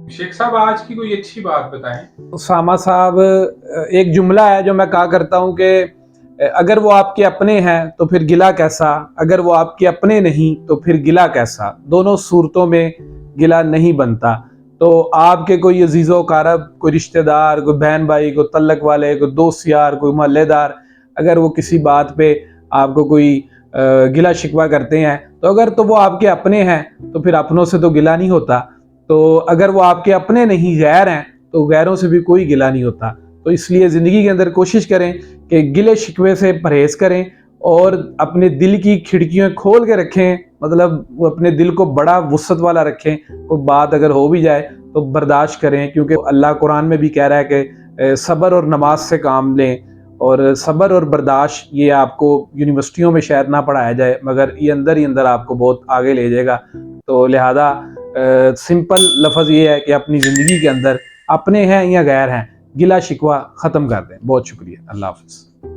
शेख साहब आज की कोई अच्छी बात बताएं। उसामा साहब, एक जुमला है जो मैं कहा करता हूँ कि अगर वो आपके अपने हैं तो फिर गिला कैसा, अगर वो आपके अपने नहीं तो फिर गिला कैसा। दोनों सूरतों में गिला नहीं बनता। तो आपके कोई अजीज़ो कारब, कोई रिश्तेदार, कोई बहन भाई, कोई तल्लक वाले, कोई दोस्त यार, कोई मोहल्लेदार, अगर वो किसी बात पे आपको कोई गिला शिकवा करते हैं, तो अगर तो वो आपके अपने हैं तो फिर अपनों से तो गिला नहीं होता। तो अगर वो आपके अपने नहीं, गैर हैं, तो गैरों से भी कोई गिला नहीं होता। तो इसलिए ज़िंदगी के अंदर कोशिश करें कि गिले शिकवे से परहेज़ करें और अपने दिल की खिड़कियाँ खोल के रखें। मतलब वो अपने दिल को बड़ा वुसअत वाला रखें। कोई बात अगर हो भी जाए तो बर्दाश्त करें, क्योंकि अल्लाह कुरान में भी कह रहा है कि सब्र और नमाज से काम लें। और सब्र और बर्दाश्त ये आपको यूनिवर्सिटियों में शायद ना पढ़ाया जाए, मगर ये अंदर ही अंदर आपको बहुत आगे ले जाएगा। तो लिहाजा सिंपल लफ्ज़ ये है कि अपनी ज़िंदगी के अंदर अपने हैं या गैर हैं, गिला शिकवा ख़त्म कर दें। बहुत शुक्रिया। अल्लाह हाफ़िज़।